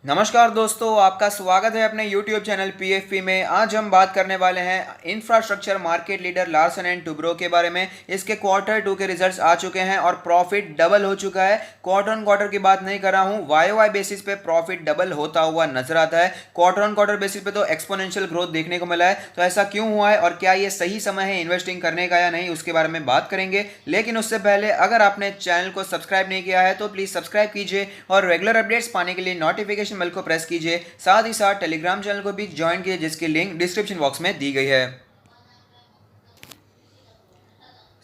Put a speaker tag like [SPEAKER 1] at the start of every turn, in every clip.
[SPEAKER 1] नमस्कार दोस्तों, आपका स्वागत है अपने YouTube चैनल PFP में। आज हम बात करने वाले हैं infrastructure market leader Larsen and Toubro के बारे में। इसके क्वार्टर 2 के रिजल्ट्स आ चुके हैं और प्रॉफिट डबल हो चुका है। क्वार्टर ऑन क्वार्टर की बात नहीं कर रहा हूं, वाई बेसिस पे प्रॉफिट डबल होता हुआ नजर आता है। क्वार्टर ऑन क्वार्टर बेसिस पे तो एक्सपोनेंशियल ग्रोथ देखने को मिला है। तो ऐसा क्यों हुआ है और क्या ये सही समय है इन्वेस्टिंग करने का या नहीं, उसके बारे में बात करेंगे। लेकिन उससे पहले अगर आपने चैनल को सब्सक्राइब नहीं किया है तो प्लीज सब्सक्राइब कीजिए और रेगुलर अपडेट्स पाने के लिए नोटिफिकेशन बेल को प्रेस कीजिए। साथ ही साथ टेलीग्राम चैनल को भी ज्वाइन कीजिए, जिसकी लिंक डिस्क्रिप्शन बॉक्स में दी गई है।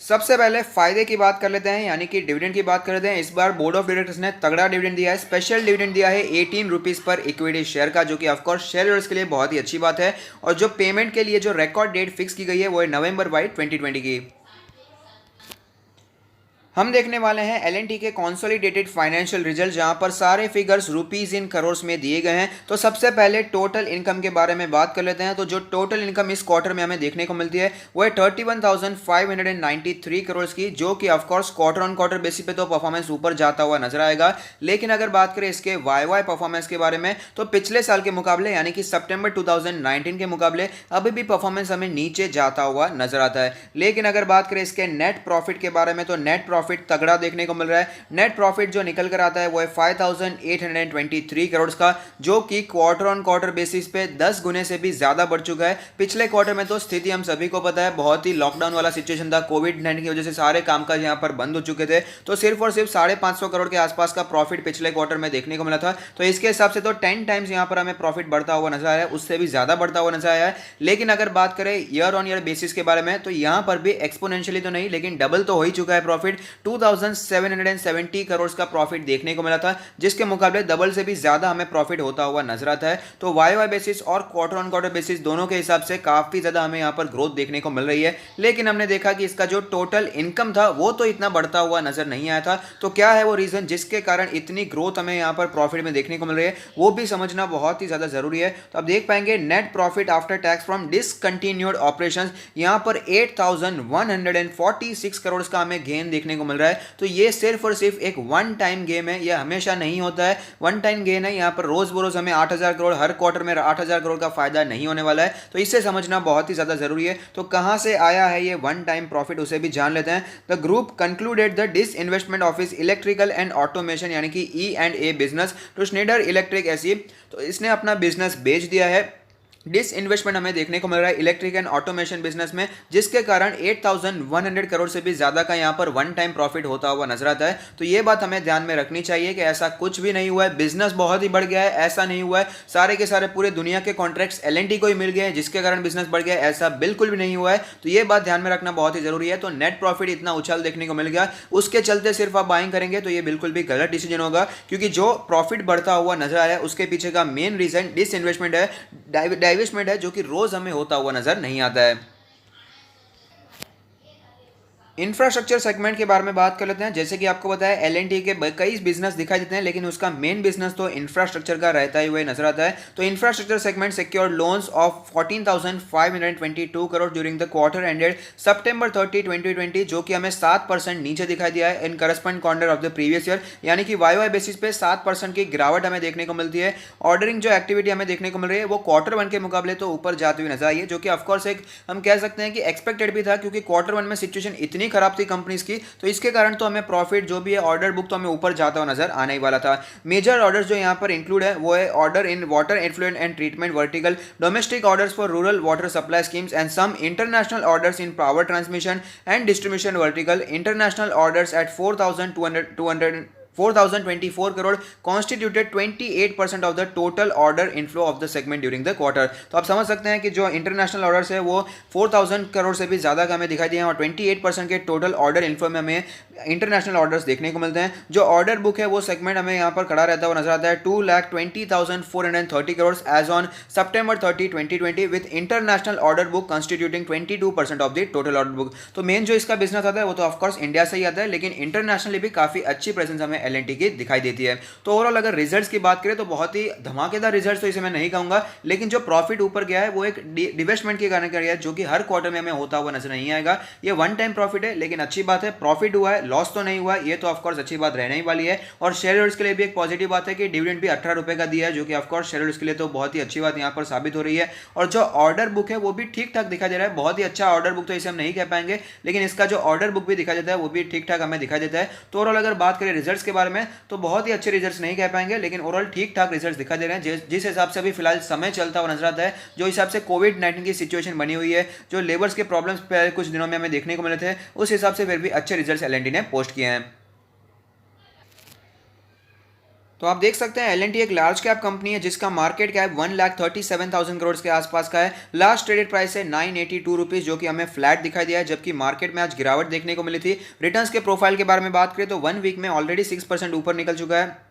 [SPEAKER 1] सबसे पहले फायदे की बात कर लेते हैं, यानी कि डिविडेंड की बात कर लेते हैं। इस बार बोर्ड ऑफ डायरेक्टर्स ने तगड़ा डिविडेंड दिया है। स्पेशल डिविडेंड दिया है 18 रुपीज पर इक्विटी शेयर का, जो कि ऑफकोर्स शेयर होल्डर्स के लिए बहुत ही अच्छी बात है। और जो पेमेंट के लिए जो रिकॉर्ड डेट फिक्स की गई है वो है नवंबर 2020 की। हम देखने वाले हैं एल&टी के कॉन्सोलिडेटेड फाइनेंशियल रिजल्ट, जहां पर सारे फिगर्स रुपीज इन करोड़ में दिए गए हैं। तो सबसे पहले टोटल इनकम के बारे में बात कर लेते हैं। तो जो टोटल इनकम इस क्वार्टर में हमें देखने को मिलती है वो है 31,593 करोड़ की, जो कि of course quarter on quarter basis पे तो परफॉर्मेंस ऊपर जाता हुआ नजर आएगा। लेकिन अगर बात करें इसके वाई परफॉर्मेंस के बारे में, तो पिछले साल के मुकाबले यानी कि सितंबर 2019 के मुकाबले अभी भी परफॉर्मेंस हमें नीचे जाता हुआ नजर आता है। लेकिन अगर बात करें इसके नेट प्रॉफिट के बारे में, तो नेट प्रॉफिट तगड़ा देखने को मिल रहा है। नेट प्रॉफिट जो निकल कर आता है वो है 5,823 करोड़ का, जो कि क्वार्टर ऑन क्वार्टर बेसिस पे 10 गुने से भी ज्यादा बढ़ चुका है। पिछले क्वार्टर में तो स्थिति हम सभी को पता है, बहुत ही लॉकडाउन वाला सिचुएशन था। कोविड-19 की वजह से सारे कामकाज यहां पर बंद हो चुके थे। तो सिर्फ और सिर्फ 550 करोड़ के आसपास का प्रॉफिट पिछले क्वार्टर में देखने को मिला था। तो इसके हिसाब से तो 10 टाइम्स यहां पर हमें प्रॉफिट बढ़ता हुआ नजर आया है, उससे भी ज्यादा बढ़ता हुआ नजर आया है। लेकिन अगर बात करें ईयर ऑन ईयर बेसिस के बारे में, तो यहां पर भी एक्सपोनेंशियली तो नहीं, लेकिन डबल तो हो ही चुका है प्रॉफिट। 2,770 करोड़ का प्रॉफिट देखने को मिला था, जिसके मुकाबले डबल से भी ज्यादा हमें प्रॉफिट होता हुआ नजर आता है। तो वाई बेसिस और क्वार्टर ऑन क्वार्टर बेसिस दोनों के हिसाब से काफी ज्यादा हमें यहां पर ग्रोथ देखने को मिल रही है। लेकिन हमने देखा कि इसका जो टोटल इनकम था वो तो इतना बढ़ता हुआ नजर नहीं आया था। तो क्या है वो रीजन जिसके कारण इतनी ग्रोथ हमें यहां पर प्रॉफिट में देखने को मिल रही है, वो भी समझना बहुत ही ज्यादा जरूरी है। तो आप देख पाएंगे net profit after tax from discontinued operations, यहां पर 8,146 करोड़ का हमें गेन देखने को मिल रहा है। तो ये सिर्फ और सिर्फ एक वन टाइम गेम है, ये हमेशा नहीं होता है। वन टाइम गेन है, यहाँ पर रोज बरोज हमें 8,000 करोड़, हर क्वार्टर में 8,000 करोड़ का फायदा नहीं होने वाला है। तो इसे समझना बहुत ही ज्यादा जरूरी है। तो कहां से आया है ये वन टाइम प्रॉफिट, उसे भी जान लेते हैं। The group concluded the disinvestment of its electrical and automation, यानी कि E&A business to Schneider Electric SE। तो इसने अपना बिजनेस बेच दिया है। डिस इन्वेस्टमेंट हमें देखने को मिल रहा है इलेक्ट्रिक एंड ऑटोमेशन बिजनेस में, जिसके कारण 8,100 करोड़ से भी ज्यादा का यहां पर वन टाइम प्रॉफिट होता हुआ नजर आता है। तो ये बात हमें ध्यान में रखनी चाहिए कि ऐसा कुछ भी नहीं हुआ है, बिजनेस बहुत ही बढ़ गया है, ऐसा नहीं हुआ है। सारे के सारे पूरे दुनिया के कॉन्ट्रैक्ट्स L&T को ही मिल गए हैं, जिसके कारण बिजनेस बढ़ गया है, ऐसा बिल्कुल भी नहीं हुआ है। तो ये बात ध्यान में रखना बहुत ही जरूरी है। तो नेट प्रॉफिट इतना उछाल देखने को मिल गया, उसके चलते सिर्फ आप बाइंग करेंगे तो ये बिल्कुल भी गलत डिसीजन होगा, क्योंकि जो प्रॉफिट बढ़ता हुआ नजर आया है उसके पीछे का मेन रीजन डिस इन्वेस्टमेंट है, डाइवेस्टमेंट है, जो कि रोज हमें होता हुआ नजर नहीं आता है। इंफ्रास्ट्रक्चर सेगमेंट के बारे में बात कर लेते हैं। जैसे कि आपको बताया L&T के कई बिजनेस दिखाई देते हैं, लेकिन उसका मेन बिजनेस तो इंफ्रास्ट्रक्चर का रहता ही हुए नजर आता है। तो infrastructure segment secured loans of 14,522 crore during the quarter ended September 30, 2020, जो कि हमें 7% नीचे दिखाई दिया है in corresponding quarter of the previous year, यानी कि वाई बेसिस पे 7% की गिरावट हमें देखने को मिलती है। ऑर्डरिंग जो एक्टिविटी हमें देखने को मिल रही है वो Q1 के मुकाबले तो ऊपर जाती हुई नजर आई है, जो कि ऑफकोर्स एक हम कह सकते हैं कि एक्सपेक्टेड भी था, क्योंकि Q1 में सिचुएशन इतनी खराब थी कंपनीज की। तो इसके कारण तो हमें प्रॉफिट जो भी है ऑर्डर बुक तो हमें ऊपर जाता हुआ नजर आने ही वाला था। मेजर ऑर्डर्स जो यहां पर इंक्लूड है वो है order in water influent and treatment vertical, domestic orders for rural water supply schemes and some international orders in power transmission and distribution vertical. International orders at 4,024 crore constituted 28% of the total order inflow of the segment during the quarter. तो आप समझ सकते हैं कि जो international orders है वो 4,000 करोड़ से भी ज्यादा का हमें दिखाई दिए हैं, और 28% के टोटल ऑर्डर इनफ्लो में हमें इंटरनेशनल ऑर्डर्स देखने को मिलते हैं। जो ऑर्डर बुक है वो सेगमेंट हमें यहाँ पर खड़ा रहता हुआ नजर आता है 2,20,430 crore as on September 30, 2020, with international order book constituting 22% of the total order book. तो मेन जो इसका बिजनेस आता है वो तो ऑफकोर्स इंडिया से ही आता है, लेकिन इंटरनेशनली भी काफी अच्छी प्रेजेंस हमें L&T की दिखाई देती है। तो ओवरऑल अगर रिजल्ट्स की बात करें तो बहुत ही धमाकेदार रिजल्ट्स तो इसे मैं नहीं कहूंगा, लेकिन जो प्रॉफिट ऊपर गया है वो एक डिवेस्टमेंट के कारण गया है, जो कि हर क्वार्टर में हमें होता हुआ नजर नहीं आएगा। ये वन टाइम प्रॉफिट है, लेकिन अच्छी बात है प्रॉफिट हुआ है, लॉस तो नहीं हुआ, ये तो ऑफकोर्स अच्छी बात रहने ही वाली है। और शेयर होल्डर्स के लिए भी एक पॉजिटिव बात है कि डिविडेंड भी 18 रुपए का दिया है, जो कि ऑफकोर्स शेयर होल्डर्स के लिए तो बहुत ही अच्छी बात यहाँ पर साबित हो रही है। और जो ऑर्डर बुक है वो भी ठीक ठाक दिखाई दे रहा है, बहुत ही अच्छा ऑर्डर बुक तो इसे हम नहीं कह पाएंगे, लेकिन इसका जो ऑर्डर बुक भी दिखाई देता है वो भी ठीक ठाक हमें दिखाई देता है। तो ओवरऑल अगर बात करें रिजल्ट्स के बारे में तो बहुत ही अच्छे रिजल्ट्स नहीं कह पाएंगे, लेकिन ओवरऑल ठीक ठाक रिजल्ट्स दिखाई दे रहे हैं। जिस हिसाब से अभी फिलहाल समय चलता हुआ नजर आता है, जो हिसाब से कोविड-19 की सिचुएशन बनी हुई है, जो लेबर्स के प्रॉब्लम्स पहले कुछ दिनों में हमें देखने को मिले थे, उस हिसाब से फिर भी अच्छे रिजल्ट्स L&T ने पोस्ट किए हैं। तो आप देख सकते हैं L&T एक लार्ज कैप कंपनी है जिसका मार्केट कैप 1,37,000 करोड़ के आसपास का है। लास्ट ट्रेडेड प्राइस है 982 रुपीज, जो कि हमें फ्लैट दिखाई दिया है, जबकि मार्केट में आज गिरावट देखने को मिली थी। रिटर्न्स के प्रोफाइल के बारे में बात करें तो 1 वीक में ऑलरेडी 6% ऊपर निकल चुका है।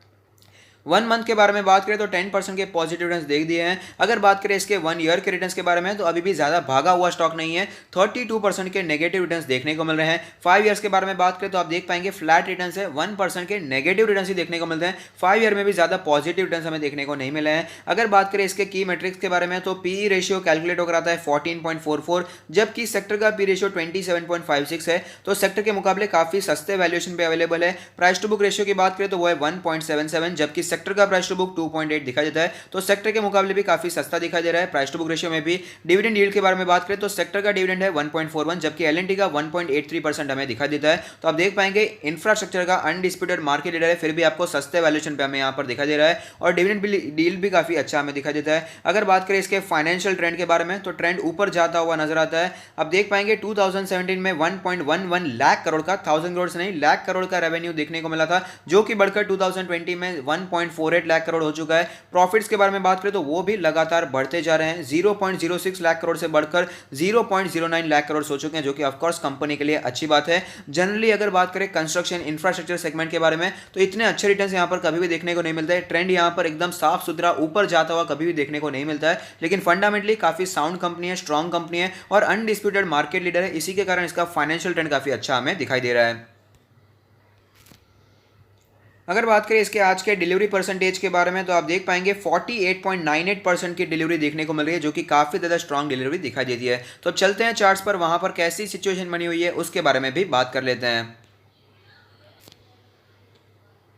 [SPEAKER 1] 1 मंथ के बारे में बात करें तो 10% के पॉजिटिव रिटर्न्स देख दिए हैं। अगर बात करें इसके 1 ईयर के रिटर्न्स के बारे में तो अभी भी ज़्यादा भागा हुआ स्टॉक नहीं है, 32% के नेगेटिव रिटर्न्स देखने को मिल रहे हैं। 5 ईयर्स के बारे में बात करें तो आप देख पाएंगे फ्लैट रिटर्न्स है, 1% के नेगेटिव रिटर्न्स ही देखने को मिलते हैं। 5 ईयर में भी ज़्यादा पॉजिटिव रिटर्न्स हमें देखने को नहीं मिले हैं। अगर बात करें इसके की मेट्रिक्स के बारे में तो पी रेशियो कैलकुलेट होकर आता है 14.44, जबकि सेक्टर का पी रेशियो 27.56 है, तो सेक्टर के मुकाबले काफ़ी सस्ते वैल्यूएशन पे अवेलेबल है। प्राइस टू बुक रेशियो की बात करें तो वो है 1.77, जबकि सेक्टर का प्राइस टू बुक 2.8 दिखाई देता है, तो सेक्टर के मुकाबले भी काफी सस्ता दिखाई दे रहा है प्राइस टू बुक रेशियो में भी। डिविडेंड यील्ड के बारे में बात करें तो सेक्टर का डिविडेंड है 1.41, जबकि L&T का 1.83% हमें दिखाई देता है। तो आप देख पाएंगे इंफ्रास्ट्रक्चर का अनडिस्प्यूटेड मार्केट लीडर है, फिर भी आपको सस्ते वैल्यूएशन पे हमें यहाँ पर दिखाई दे रहा है, और डिविडेंड डील भी काफी अच्छा हमें दिखाई देता है। अगर बात करें इसके फाइनेंशियल ट्रेंड के बारे में तो ट्रेंड ऊपर जाता हुआ नजर आता है। आप देख पाएंगे 2017 में 1.11 लाख करोड़ का, 1000 करोड़ से नहीं लाख करोड़ का रेवेन्यू देखने को मिला था, जो कि बढ़कर 2020 में 1.48 लाख करोड़ हो चुका है। प्रॉफिट्स के बारे में बात करें तो वो भी लगातार बढ़ते जा रहे हैं, 0.06 लाख करोड़ से बढ़कर 0.09 लाख करोड़ हो चुके हैं, जो कि ऑफ कोर्स कंपनी के लिए अच्छी बात है। जनरली अगर बात करें कंस्ट्रक्शन इंफ्रास्ट्रक्चर सेगमेंट के बारे में तो इतने अच्छे रिटर्न्स यहां पर कभी भी देखने को नहीं मिलते हैं। ट्रेंड यहां पर एकदम साफ सुथरा ऊपर जाता हुआ कभी भी देखने को नहीं मिलता है, लेकिन फंडामेंटली काफी साउंड कंपनी है, स्ट्रॉन्ग कंपनी है और अनडिस्प्यूटेड मार्केट लीडर है। इसी के कारण इसका फाइनेंशियल ट्रेंड काफी अच्छा हमें दिखाई दे रहा है। अगर बात करें इसके आज के डिलीवरी परसेंटेज के बारे में तो आप देख पाएंगे 48.98% की डिलीवरी देखने को मिल रही है, जो कि काफ़ी ज़्यादा स्ट्रॉन्ग डिलीवरी दिखाई देती है। तो अब चलते हैं चार्ट्स पर, वहां पर कैसी सिचुएशन बनी हुई है उसके बारे में भी बात कर लेते हैं।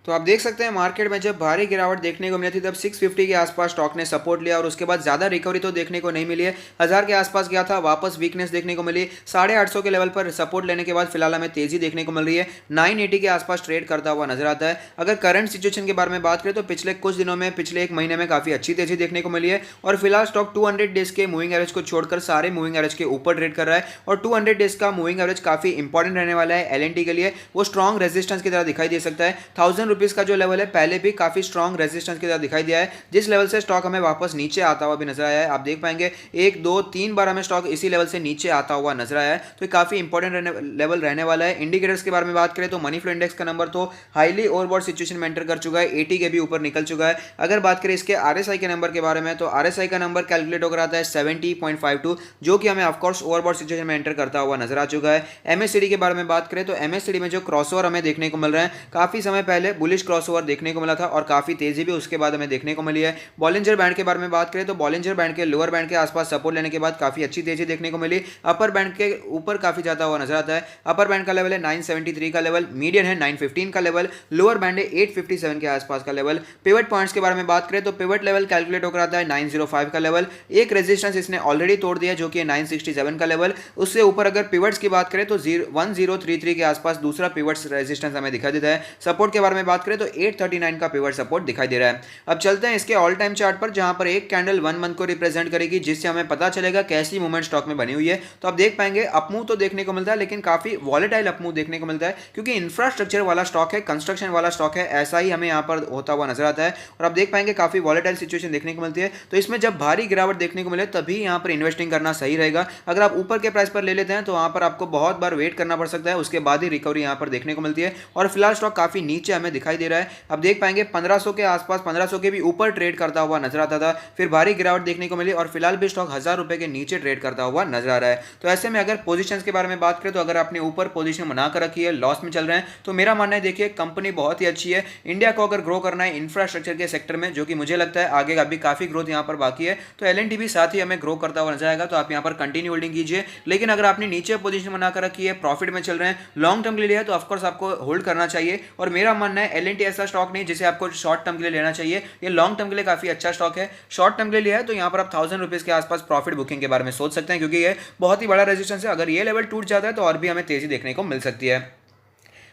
[SPEAKER 1] तो आप देख सकते हैं मार्केट में जब भारी गिरावट देखने को मिली थी तब 650 के आसपास स्टॉक ने सपोर्ट लिया और उसके बाद ज़्यादा रिकवरी तो देखने को नहीं मिली है। 1000 के आसपास गया था, वापस वीकनेस देखने को मिली। 850 के लेवल पर सपोर्ट लेने के बाद फिलहाल हमें तेजी देखने को मिल रही है, 980 के आसपास ट्रेड करता हुआ नजर आता है। अगर करंट सिचुएशन के बारे में बात करें तो पिछले कुछ दिनों में, पिछले एक महीने में काफ़ी अच्छी तेजी देखने को मिली है और फिलहाल स्टॉक 200 डेज के मूविंग एवरेज को छोड़कर सारे मूविंग एवरेज के ऊपर ट्रेड कर रहा है और 200 डेज का मूविंग एवरेज काफ़ी इंपॉर्टेंट रहने वाला है L&T के लिए। वो स्ट्रॉन्ग रेजिस्टेंस की तरह दिखाई दे सकता है। 1000 रुपीज़ का जो लेवल है पहले भी काफी स्ट्रॉन्ग रेजिस्टेंस की तरह दिखाई दिया है, जिस लेवल से स्टॉक हमें वापस नीचे आता हुआ भी नजर आया है। आप देख पाएंगे 1 2 3 बार हमें स्टॉक इसी लेवल से नीचे आता हुआ नजर आया है, तो काफी इंपॉर्टेंट लेवल रहने वाला है। इंडिकेटर्स के बारे में बात करें तो मनी फ्लो इंडेक्स का नंबर तो हाईली ओवरबॉट सिचुएशन में एंटर कर चुका है, 80 के भी ऊपर निकल चुका है। अगर बात करें इसके RSI के नंबर के बारे में तो RSI का नंबर कैलकुलेट होकर आता है 70.52, जो कि हमें ऑफकोर्स ओवरबॉट सिचुएशन में एंटर करता हुआ नजर आ चुका है। MACD के बारे में बात करें तो MACD में जो क्रॉसओवर हमें देखने को मिल रहा है, काफी समय पहले बुलिश क्रॉसओवर देखने को मिला था और काफी तेजी भी उसके बाद हमें देखने को मिली है। बॉलिंजर बैंड के बारे में बात करें तो बॉलिंजर बैंड के लोअर बैंड के आसपास सपोर्ट लेने के बाद काफी अच्छी तेजी देखने को मिली। अपर बैंड के ऊपर काफी ज्यादा हुआ नजर आता है। अपर बैंड का लेवल है 973 का लेवल, मीडियन है 915 का लेवल, लोअर बैंड है 857 के आसपास का लेवल। पिवट पॉइंट्स के बारे में बात करें तो पिवट लेवल कैलकुलेट होकर आता है 905 का लेवल। एक रेजिस्टेंस इसने ऑलरेडी तोड़ दिया जो कि 967 का लेवल। उससे ऊपर अगर पिवट्स की बात करें तो 1033 के आसपास दूसरा पिवट्स रेजिस्टेंस हमें दिखाई देता है। सपोर्ट के बारे में बात करें तो 839 का पिवट सपोर्ट दिखाई दे रहा है। अब चलते हैं इसके ऑल टाइम चार्ट पर, जहां पर एक कैंडल 1 मंथ को रिप्रेजेंट करेगी, जिससे हमें पता चलेगा कैसी मूवमेंट स्टॉक में बनी हुई है। तो आप देख पाएंगे अपमूव तो देखने को मिलता है, लेकिन काफी वॉलेटाइल अपमूव देखने को मिलता है, क्योंकि इंफ्रास्ट्रक्चर वाला स्टॉक है, कंस्ट्रक्शन वाला स्टॉक है, ऐसा ही हमें यहां पर होता हुआ नजर आता है। और आप देख पाएंगे काफी वॉलेटाइल सिचुएशन देखने को मिलती है। तो इसमें जब भारी गिरावट देखने को मिले तभी यहां पर इन्वेस्टिंग करना सही रहेगा। अगर आप ऊपर के प्राइस पर ले लेते हैं तो वहां पर आपको बहुत बार वेट करना पड़ सकता है, उसके बाद ही रिकवरी यहां पर देखने को मिलती है। और फिलहाल स्टॉक काफी नीचे हमें दिखाई दे रहा है। अब देख पाएंगे 1500 के आसपास, 1500 के भी ऊपर ट्रेड करता हुआ नजर आता था, फिर भारी गिरावट देखने को मिली और फिलहाल भी स्टॉक 1000 रुपए के नीचे ट्रेड करता हुआ नजर आ रहा है। तो ऐसे में अगर पोजीशंस के बारे में बात करें तो अगर आपने ऊपर पोजीशन बनाकर रखी है, लॉस में चल रहे हैं, तो मेरा मानना है देखिए कंपनी बहुत ही अच्छी है। इंडिया को अगर ग्रो करना है इंफ्रास्ट्रक्चर के सेक्टर में, जो कि मुझे लगता है आगे अभी काफी ग्रोथ यहाँ पर बाकी है, तो एल भी साथ ही हमें ग्रो करता हुआ नजर आएगा। तो आप यहाँ पर कंटिन्यू होल्डिंग कीजिए। लेकिन अगर आपने नीचे पोजीशन बनाकर रखी है, प्रॉफिट में चल रहे हैं, लॉन्ग टर्म के लिए है, तो ऑफकोर्स आपको होल्ड करना चाहिए। और मेरा मानना है एल ऐसा स्टॉक नहीं जिसे आपको शॉर्ट टर्म के लिए लेना चाहिए, ये लॉन्ग टर्म के लिए काफी अच्छा स्टॉक है। शॉर्ट टर्म के लिए लिया है तो यहाँ पर आप 1000 रुपीज के आसपास प्रॉफिट बुकिंग के बारे में सोच सकते हैं, क्योंकि ये बहुत ही बड़ा रेजिस्टेंस है। अगर ये लेवल टूट जाता है तो और भी हमें तेजी देखने को मिल सकती है।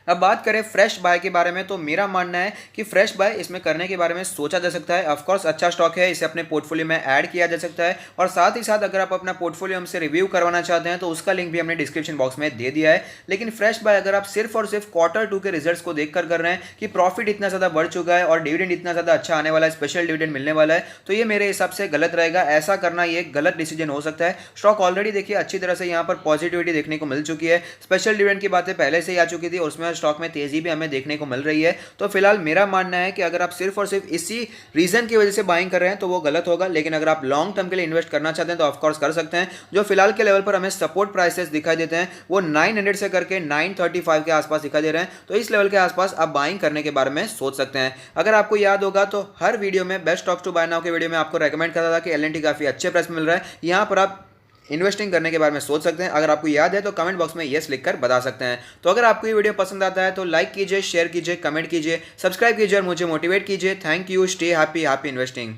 [SPEAKER 1] अब बात करें फ्रेश बाय के बारे में, तो मेरा मानना है कि फ्रेश बाय इसमें करने के बारे में सोचा जा सकता है। ऑफकोर्स अच्छा स्टॉक है, इसे अपने पोर्टफोलियो में ऐड किया जा सकता है। और साथ ही साथ अगर आप अपना पोर्टफोलियो हमसे रिव्यू करवाना चाहते हैं तो उसका लिंक भी हमने डिस्क्रिप्शन बॉक्स में दे दिया है। लेकिन फ्रेश बाय अगर आप सिर्फ और सिर्फ Q2 के रिजल्ट्स को देखकर कर रहे हैं कि प्रॉफिट इतना ज़्यादा बढ़ चुका है और डिविडेंड इतना ज़्यादा अच्छा आने वाला है, स्पेशल डिविडेंड मिलने वाला है, तो ये मेरे हिसाब से गलत रहेगा। ऐसा करना ये गलत डिसीजन हो सकता है। स्टॉक ऑलरेडी देखिए अच्छी तरह से यहाँ पर पॉजिटिविटी देखने को मिल चुकी है, स्पेशल डिविडेंड की बातें पहले से ही आ चुकी थी और उसमें स्टॉक में तेजी भी हमें देखने को मिल रही है। तो फिलहाल मेरा मानना है कि अगर आप सिर्फ और सिर्फ इसी रीजन की वजह से बाइंग कर रहे हैं तो वो गलत होगा। लेकिन अगर आप लॉन्ग टर्म के लिए इन्वेस्ट करना चाहते हैं तो ऑफकोर्स कर सकते हैं। जो फिलहाल के लेवल पर हमें सपोर्ट प्राइसेस दिखाई देते हैं वो 900 से करके 935 के आसपास दिखाई दे रहे हैं, तो इस लेवल के आसपास आप बाइंग करने के बारे में सोच सकते हैं। अगर आपको याद होगा तो हर वीडियो में best stocks to buy now के वीडियो में आपको रेकमेंड करता था कि एल काफी अच्छे प्राइस में मिल रहा है, यहाँ पर आप इन्वेस्टिंग करने के बारे में सोच सकते हैं। अगर आपको याद है तो कमेंट बॉक्स में यस लिखकर बता सकते हैं। तो अगर आपको ये वीडियो पसंद आता है तो लाइक कीजिए, शेयर कीजिए, कमेंट कीजिए, सब्सक्राइब कीजिए और मुझे मोटिवेट कीजिए। Thank you, stay happy, happy investing.